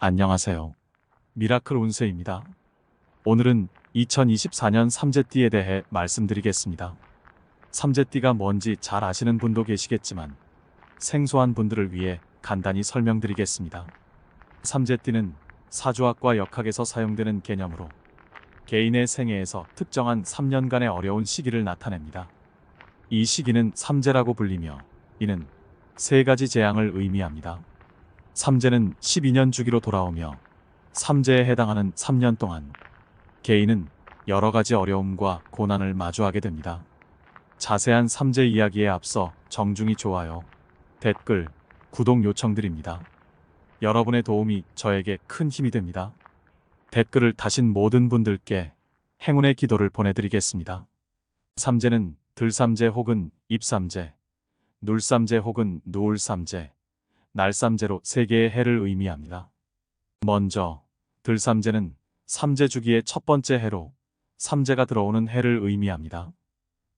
안녕하세요. 미라클 운세입니다. 오늘은 2024년 삼재띠에 대해 말씀드리겠습니다. 삼재띠가 뭔지 잘 아시는 분도 계시겠지만 생소한 분들을 위해 간단히 설명드리겠습니다. 삼재띠는 사주학과 역학에서 사용되는 개념으로 개인의 생애에서 특정한 3년간의 어려운 시기를 나타냅니다. 이 시기는 삼재라고 불리며 이는 세 가지 재앙을 의미합니다. 삼재는 12년 주기로 돌아오며 삼재에 해당하는 3년 동안 개인은 여러 가지 어려움과 고난을 마주하게 됩니다. 자세한 삼재 이야기에 앞서 정중히 좋아요, 댓글, 구독 요청드립니다. 여러분의 도움이 저에게 큰 힘이 됩니다. 댓글을 다신 모든 분들께 행운의 기도를 보내드리겠습니다. 삼재는 들삼재 혹은 입삼재, 눌삼재 혹은 누울삼재, 날삼재로 세 개의 해를 의미합니다. 먼저 들삼재는 삼재 주기의 첫 번째 해로 삼재가 들어오는 해를 의미합니다.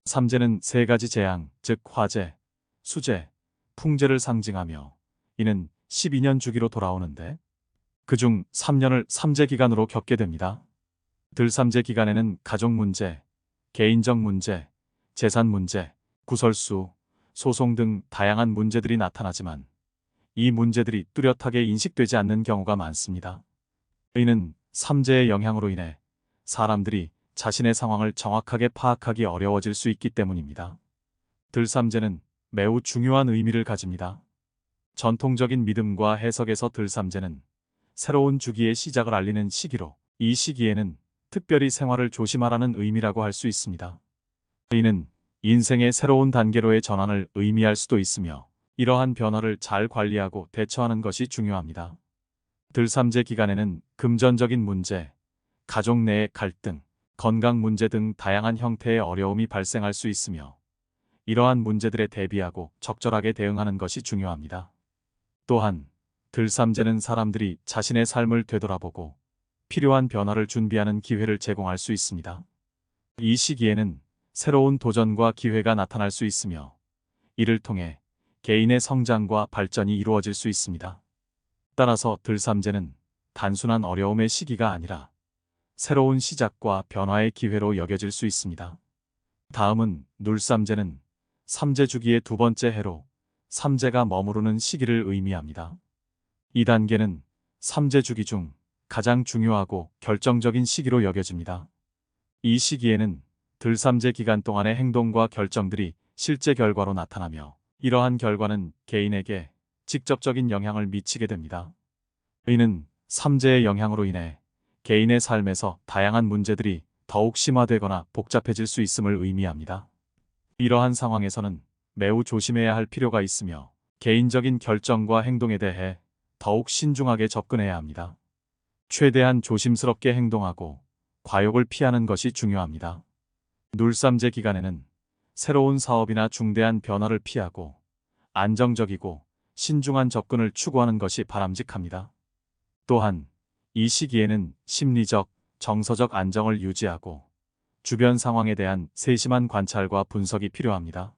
삼재는 세 가지 재앙, 즉 화재, 수재, 풍재를 상징하며 이는 12년 주기로 돌아오는데 그중 3년을 삼재 기간으로 겪게 됩니다. 들삼재 기간에는 가족 문제, 개인적 문제, 재산 문제, 구설수, 소송 등 다양한 문제들이 나타나지만 이 문제들이 뚜렷하게 인식되지 않는 경우가 많습니다. 이는 삼재의 영향으로 인해 사람들이 자신의 상황을 정확하게 파악하기 어려워질 수 있기 때문입니다. 들삼재는 매우 중요한 의미를 가집니다. 전통적인 믿음과 해석에서 들삼재는 새로운 주기의 시작을 알리는 시기로 이 시기에는 특별히 생활을 조심하라는 의미라고 할 수 있습니다. 이는 인생의 새로운 단계로의 전환을 의미할 수도 있으며 이러한 변화를 잘 관리하고 대처하는 것이 중요합니다. 들삼재 기간에는 금전적인 문제, 가족 내의 갈등, 건강 문제 등 다양한 형태의 어려움이 발생할 수 있으며 이러한 문제들에 대비하고 적절하게 대응하는 것이 중요합니다. 또한 들삼재는 사람들이 자신의 삶을 되돌아보고 필요한 변화를 준비하는 기회를 제공할 수 있습니다. 이 시기에는 새로운 도전과 기회가 나타날 수 있으며 이를 통해 개인의 성장과 발전이 이루어질 수 있습니다. 따라서 들삼재는 단순한 어려움의 시기가 아니라 새로운 시작과 변화의 기회로 여겨질 수 있습니다. 다음은 눌삼재는 삼재 주기의 두 번째 해로 삼재가 머무르는 시기를 의미합니다. 이 단계는 삼재 주기 중 가장 중요하고 결정적인 시기로 여겨집니다. 이 시기에는 들삼재 기간 동안의 행동과 결정들이 실제 결과로 나타나며 이러한 결과는 개인에게 직접적인 영향을 미치게 됩니다. 이는 삼재의 영향으로 인해 개인의 삶에서 다양한 문제들이 더욱 심화되거나 복잡해질 수 있음을 의미합니다. 이러한 상황에서는 매우 조심해야 할 필요가 있으며 개인적인 결정과 행동에 대해 더욱 신중하게 접근해야 합니다. 최대한 조심스럽게 행동하고 과욕을 피하는 것이 중요합니다. 눌삼재 기간에는 새로운 사업이나 중대한 변화를 피하고 안정적이고 신중한 접근을 추구하는 것이 바람직합니다. 또한 이 시기에는 심리적, 정서적 안정을 유지하고 주변 상황에 대한 세심한 관찰과 분석이 필요합니다.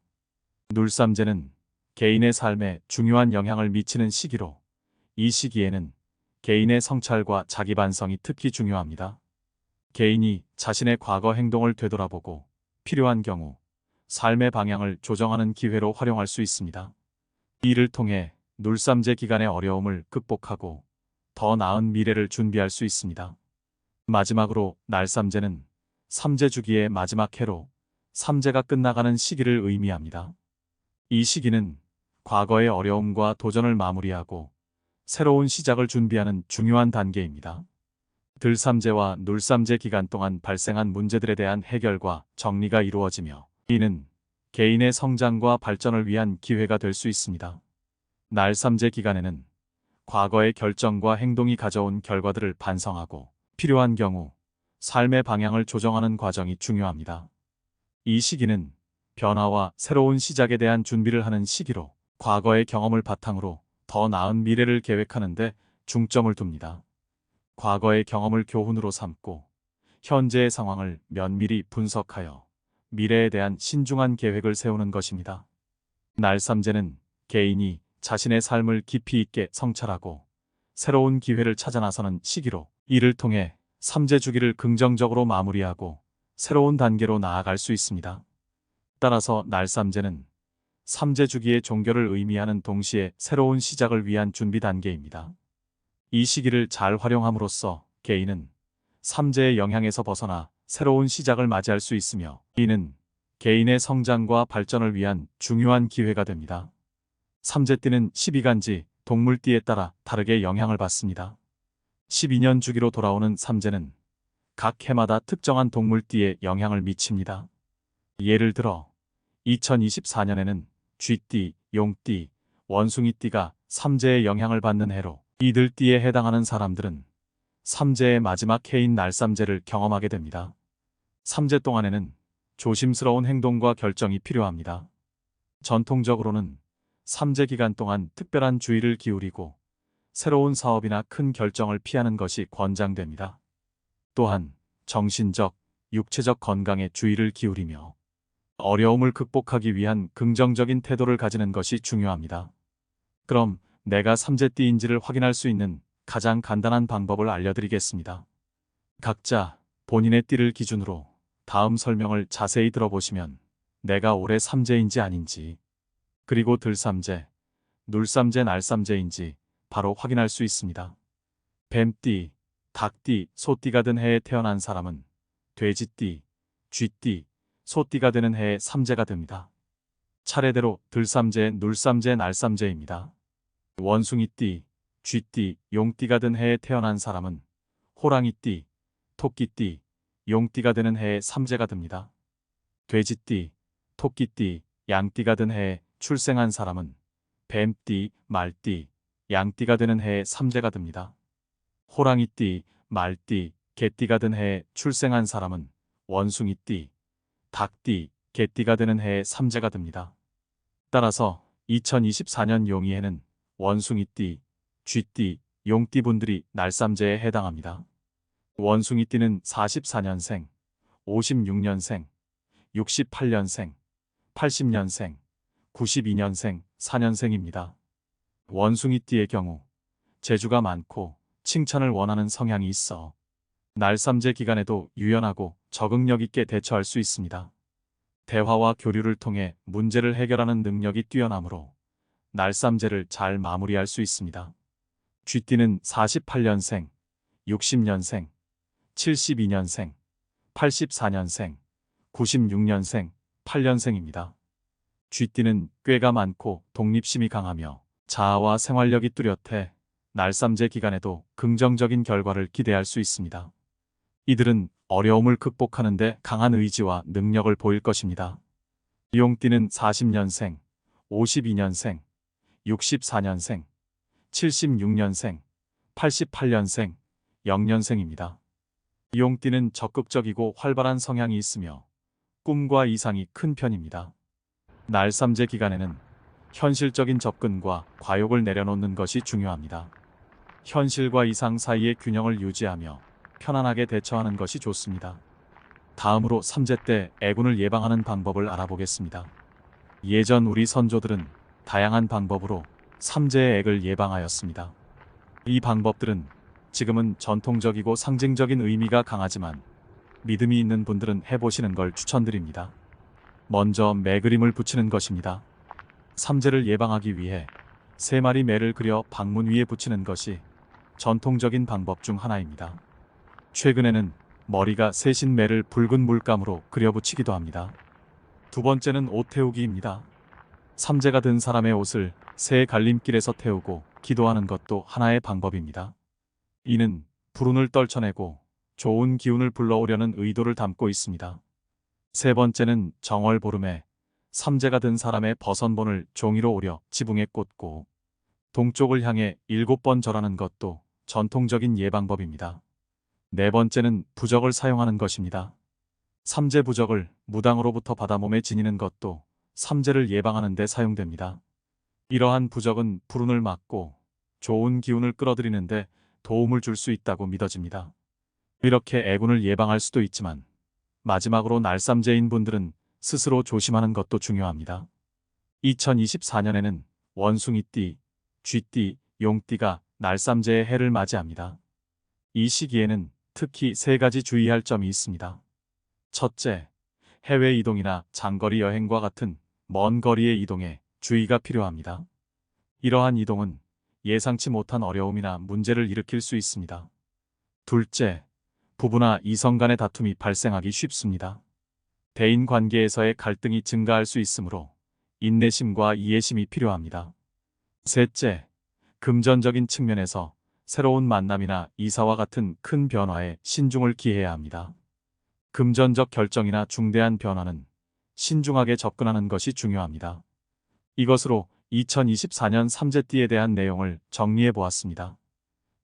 눌삼재는 개인의 삶에 중요한 영향을 미치는 시기로 이 시기에는 개인의 성찰과 자기 반성이 특히 중요합니다. 개인이 자신의 과거 행동을 되돌아보고 필요한 경우 삶의 방향을 조정하는 기회로 활용할 수 있습니다. 이를 통해 눌삼재 기간의 어려움을 극복하고 더 나은 미래를 준비할 수 있습니다. 마지막으로 날삼재는 삼재 주기의 마지막 해로 삼재가 끝나가는 시기를 의미합니다. 이 시기는 과거의 어려움과 도전을 마무리하고 새로운 시작을 준비하는 중요한 단계입니다. 들삼재와 눌삼재 기간 동안 발생한 문제들에 대한 해결과 정리가 이루어지며 이는 개인의 성장과 발전을 위한 기회가 될 수 있습니다. 날삼재 기간에는 과거의 결정과 행동이 가져온 결과들을 반성하고 필요한 경우 삶의 방향을 조정하는 과정이 중요합니다. 이 시기는 변화와 새로운 시작에 대한 준비를 하는 시기로 과거의 경험을 바탕으로 더 나은 미래를 계획하는 데 중점을 둡니다. 과거의 경험을 교훈으로 삼고 현재의 상황을 면밀히 분석하여 미래에 대한 신중한 계획을 세우는 것입니다. 날삼재는 개인이 자신의 삶을 깊이 있게 성찰하고 새로운 기회를 찾아 나서는 시기로 이를 통해 삼재 주기를 긍정적으로 마무리하고 새로운 단계로 나아갈 수 있습니다. 따라서 날삼재는 삼재 주기의 종결을 의미하는 동시에 새로운 시작을 위한 준비 단계입니다. 이 시기를 잘 활용함으로써 개인은 삼재의 영향에서 벗어나 새로운 시작을 맞이할 수 있으며 이는 개인의 성장과 발전을 위한 중요한 기회가 됩니다. 삼재띠는 12간지 동물띠에 따라 다르게 영향을 받습니다. 12년 주기로 돌아오는 삼재는 각 해마다 특정한 동물띠에 영향을 미칩니다. 예를 들어 2024년에는 쥐띠, 용띠, 원숭이띠가 삼재의 영향을 받는 해로 이들 띠에 해당하는 사람들은 삼재의 마지막 해인 날삼재를 경험하게 됩니다. 삼재 동안에는 조심스러운 행동과 결정이 필요합니다. 전통적으로는 삼재 기간 동안 특별한 주의를 기울이고 새로운 사업이나 큰 결정을 피하는 것이 권장됩니다. 또한 정신적, 육체적 건강에 주의를 기울이며 어려움을 극복하기 위한 긍정적인 태도를 가지는 것이 중요합니다. 그럼 내가 삼재띠인지를 확인할 수 있는 가장 간단한 방법을 알려드리겠습니다. 각자 본인의 띠를 기준으로 다음 설명을 자세히 들어보시면 내가 올해 삼재인지 아닌지, 그리고 들삼재, 눌삼재, 날삼재인지 바로 확인할 수 있습니다. 뱀띠, 닭띠, 소띠가 든 해에 태어난 사람은 돼지띠, 쥐띠, 소띠가 되는 해에 삼재가 됩니다. 차례대로 들삼재, 눌삼재, 날삼재입니다. 원숭이띠, 쥐띠, 용띠가 든 해에 태어난 사람은 호랑이띠, 토끼띠, 용띠가 되는 해에 삼재가 됩니다. 돼지띠, 토끼띠, 양띠가 든 해에 출생한 사람은 뱀띠, 말띠, 양띠가 되는 해에 삼재가 됩니다. 호랑이띠, 말띠, 개띠가 든 해에 출생한 사람은 원숭이띠, 닭띠, 개띠가 되는 해에 삼재가 됩니다. 따라서 2024년 용의해는 원숭이띠, 쥐띠, 용띠 분들이 날삼재에 해당합니다. 원숭이띠는 44년생, 56년생, 68년생, 80년생, 92년생, 4년생입니다. 원숭이띠의 경우 재주가 많고 칭찬을 원하는 성향이 있어 날삼재 기간에도 유연하고 적응력 있게 대처할 수 있습니다. 대화와 교류를 통해 문제를 해결하는 능력이 뛰어나므로 날삼재를 잘 마무리할 수 있습니다. 쥐띠는 48년생, 60년생, 72년생, 84년생, 96년생, 8년생입니다. 쥐띠는 꾀가 많고 독립심이 강하며 자아와 생활력이 뚜렷해 날삼재 기간에도 긍정적인 결과를 기대할 수 있습니다. 이들은 어려움을 극복하는 데 강한 의지와 능력을 보일 것입니다. 용띠는 40년생, 52년생, 64년생, 76년생, 88년생, 0년생입니다. 용띠는 적극적이고 활발한 성향이 있으며 꿈과 이상이 큰 편입니다. 날삼재 기간에는 현실적인 접근과 과욕을 내려놓는 것이 중요합니다. 현실과 이상 사이의 균형을 유지하며 편안하게 대처하는 것이 좋습니다. 다음으로 삼재 때 애군을 예방하는 방법을 알아보겠습니다. 예전 우리 선조들은 다양한 방법으로 삼재의 액을 예방하였습니다. 이 방법들은 지금은 전통적이고 상징적인 의미가 강하지만 믿음이 있는 분들은 해보시는 걸 추천드립니다. 먼저 매 그림을 붙이는 것입니다. 삼재를 예방하기 위해 3마리 매를 그려 방문 위에 붙이는 것이 전통적인 방법 중 하나입니다. 최근에는 머리가 새신 매를 붉은 물감으로 그려 붙이기도 합니다. 두 번째는 옷 태우기입니다. 삼재가 든 사람의 옷을 새 갈림길에서 태우고 기도하는 것도 하나의 방법입니다. 이는 불운을 떨쳐내고 좋은 기운을 불러오려는 의도를 담고 있습니다. 세 번째는 정월보름에 삼재가 든 사람의 버선본을 종이로 오려 지붕에 꽂고 동쪽을 향해 7번 절하는 것도 전통적인 예방법입니다. 네 번째는 부적을 사용하는 것입니다. 삼재 부적을 무당으로부터 받아 몸에 지니는 것도 삼재를 예방하는 데 사용됩니다. 이러한 부적은 불운을 막고 좋은 기운을 끌어들이는 데 도움을 줄 수 있다고 믿어집니다. 이렇게 애군을 예방할 수도 있지만 마지막으로 날삼재인 분들은 스스로 조심하는 것도 중요합니다. 2024년에는 원숭이띠, 쥐띠, 용띠가 날삼재의 해를 맞이합니다. 이 시기에는 특히 세 가지 주의할 점이 있습니다. 첫째, 해외 이동이나 장거리 여행과 같은 먼 거리의 이동에 주의가 필요합니다. 이러한 이동은 예상치 못한 어려움이나 문제를 일으킬 수 있습니다. 둘째, 부부나 이성 간의 다툼이 발생하기 쉽습니다. 대인 관계에서의 갈등이 증가할 수 있으므로 인내심과 이해심이 필요합니다. 셋째, 금전적인 측면에서 새로운 만남이나 이사와 같은 큰 변화에 신중을 기해야 합니다. 금전적 결정이나 중대한 변화는 신중하게 접근하는 것이 중요합니다. 이것으로 2024년 삼재띠에 대한 내용을 정리해 보았습니다.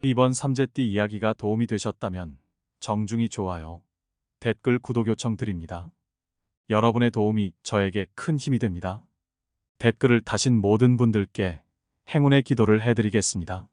이번 삼재띠 이야기가 도움이 되셨다면 정중히 좋아요, 댓글 구독 요청 드립니다. 여러분의 도움이 저에게 큰 힘이 됩니다. 댓글을 다신 모든 분들께 행운의 기도를 해드리겠습니다.